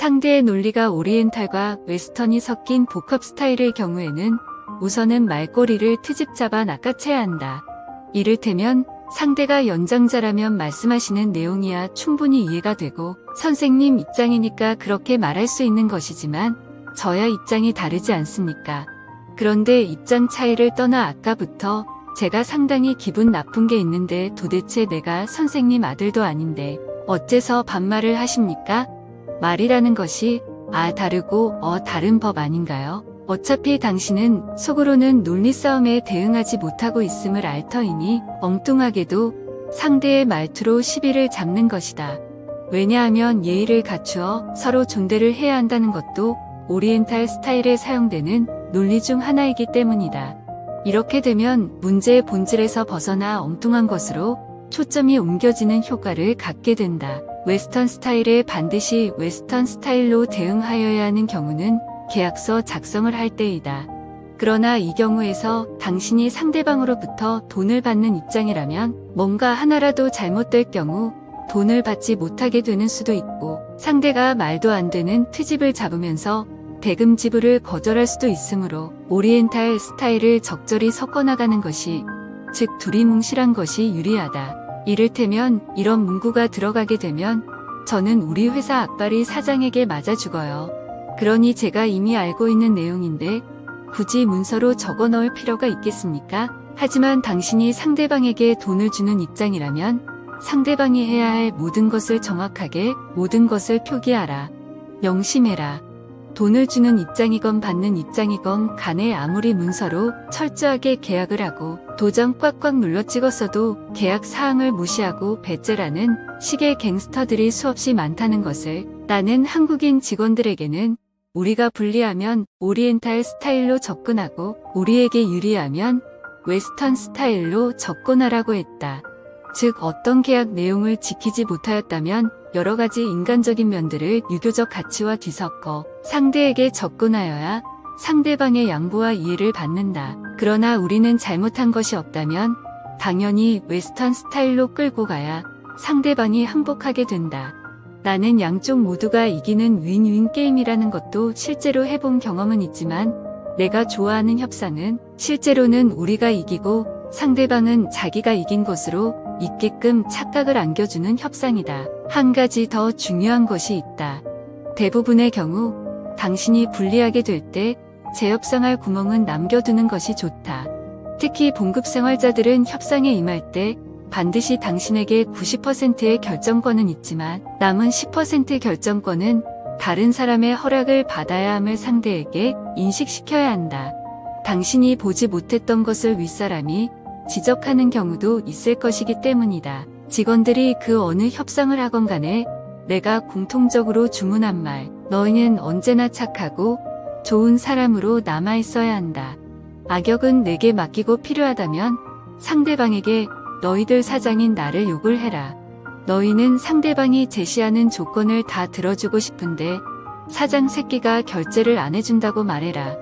상대의 논리가 오리엔탈과 웨스턴이 섞인 복합 스타일의 경우에는 우선은 말꼬리를 트집 잡아 낚아채야 한다. 이를테면 상대가 연장자라면 말씀하시는 내용이야 충분히 이해가 되고 선생님 입장이니까 그렇게 말할 수 있는 것이지만 저야 입장이 다르지 않습니까? 그런데 입장 차이를 떠나 아까부터 제가 상당히 기분 나쁜 게 있는데 도대체 내가 선생님 아들도 아닌데 어째서 반말을 하십니까? 말이라는 것이 다르고 다른 법 아닌가요? 어차피 당신은 속으로는 논리 싸움에 대응하지 못하고 있음을 알 터이니 엉뚱하게도 상대의 말투로 시비를 잡는 것이다. 왜냐하면 예의를 갖추어 서로 존대를 해야 한다는 것도 오리엔탈 스타일에 사용되는 논리 중 하나이기 때문이다. 이렇게 되면 문제의 본질에서 벗어나 엉뚱한 것으로 초점이 옮겨지는 효과를 갖게 된다. 웨스턴 스타일에 반드시 웨스턴 스타일로 대응하여야 하는 경우는 계약서 작성을 할 때이다. 그러나 이 경우에서 당신이 상대방으로부터 돈을 받는 입장이라면 뭔가 하나라도 잘못될 경우 돈을 받지 못하게 되는 수도 있고 상대가 말도 안 되는 트집을 잡으면서 대금 지불을 거절할 수도 있으므로 오리엔탈 스타일을 적절히 섞어나가는 것이 즉 두리뭉실한 것이 유리하다. 이를테면 이런 문구가 들어가게 되면 저는 우리 회사 악바리 사장에게 맞아 죽어요. 그러니 제가 이미 알고 있는 내용인데 굳이 문서로 적어 넣을 필요가 있겠습니까? 하지만 당신이 상대방에게 돈을 주는 입장이라면 상대방이 해야 할 모든 것을 정확하게 모든 것을 표기하라. 명심해라. 돈을 주는 입장이건 받는 입장이건 간에 아무리 문서로 철저하게 계약을 하고 도장 꽉꽉 눌러 찍었어도 계약 사항을 무시하고 배째라는 식의 갱스터들이 수없이 많다는 것을 나는 한국인 직원들에게는 우리가 불리하면 오리엔탈 스타일로 접근하고 우리에게 유리하면 웨스턴 스타일로 접근하라고 했다. 즉 어떤 계약 내용을 지키지 못하였다면 여러 가지 인간적인 면들을 유교적 가치와 뒤섞어 상대에게 접근하여야 상대방의 양보와 이해를 받는다. 그러나 우리는 잘못한 것이 없다면 당연히 웨스턴 스타일로 끌고 가야 상대방이 항복하게 된다. 나는 양쪽 모두가 이기는 윈윈 게임이라는 것도 실제로 해본 경험은 있지만 내가 좋아하는 협상은 실제로는 우리가 이기고 상대방은 자기가 이긴 것으로 있게끔 착각을 안겨주는 협상이다. 한 가지 더 중요한 것이 있다. 대부분의 경우 당신이 불리하게 될 때 재협상할 구멍은 남겨두는 것이 좋다. 특히 봉급생활자들은 협상에 임할 때 반드시 당신에게 90%의 결정권은 있지만 남은 10% 결정권은 다른 사람의 허락을 받아야 함을 상대에게 인식시켜야 한다. 당신이 보지 못했던 것을 윗사람이 지적하는 경우도 있을 것이기 때문이다. 직원들이 그 어느 협상을 하건 간에 내가 공통적으로 주문한 말, 너희는 언제나 착하고 좋은 사람으로 남아있어야 한다. 악역은 내게 맡기고 필요하다면 상대방에게 너희들 사장인 나를 욕을 해라. 너희는 상대방이 제시하는 조건을 다 들어주고 싶은데 사장 새끼가 결제를 안 해준다고 말해라.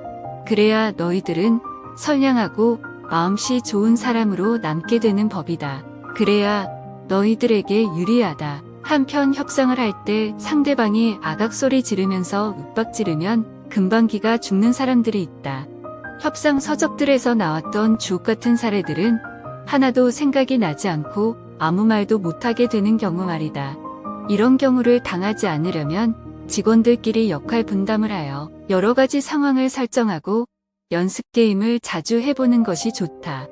그래야 너희들은 선량하고 마음씨 좋은 사람으로 남게 되는 법이다. 그래야 너희들에게 유리하다. 한편 협상을 할 때 상대방이 아각소리 지르면서 윽박 지르면 금방 기가 죽는 사람들이 있다. 협상 서적들에서 나왔던 주옥같은 사례들은 하나도 생각이 나지 않고 아무 말도 못하게 되는 경우 말이다. 이런 경우를 당하지 않으려면 직원들끼리 역할 분담을 하여 여러 가지 상황을 설정하고 연습 게임을 자주 해보는 것이 좋다.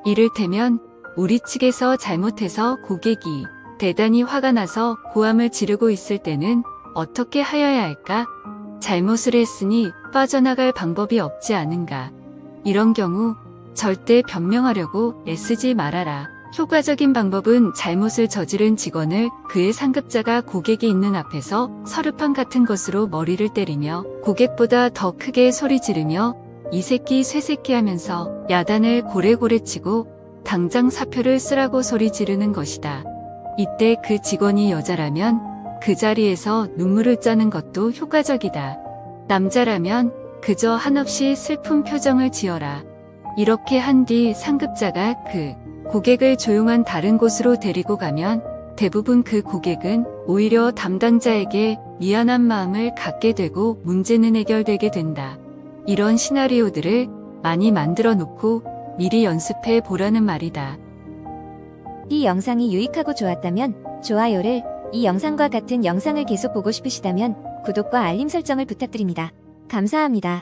이를테면 우리 측에서 잘못해서 고객이 대단히 화가 나서 고함을 지르고 있을 때는 어떻게 하여야 할까? 잘못을 했으니 빠져나갈 방법이 없지 않은가? 이런 경우 절대 변명하려고 애쓰지 말아라. 효과적인 방법은 잘못을 저지른 직원을 그의 상급자가 고객이 있는 앞에서 서류판 같은 것으로 머리를 때리며 고객보다 더 크게 소리 지르며 이 새끼 쇠새끼 하면서 야단을 고래고래 치고 당장 사표를 쓰라고 소리 지르는 것이다. 이때 그 직원이 여자라면 그 자리에서 눈물을 짜는 것도 효과적이다. 남자라면 그저 한없이 슬픈 표정을 지어라. 이렇게 한 뒤 상급자가 그 고객을 조용한 다른 곳으로 데리고 가면 대부분 그 고객은 오히려 담당자에게 미안한 마음을 갖게 되고 문제는 해결되게 된다. 이런 시나리오들을 많이 만들어 놓고 미리 연습해 보라는 말이다. 이 영상이 유익하고 좋았다면 좋아요를, 이 영상과 같은 영상을 계속 보고 싶으시다면 구독과 알림 설정을 부탁드립니다. 감사합니다.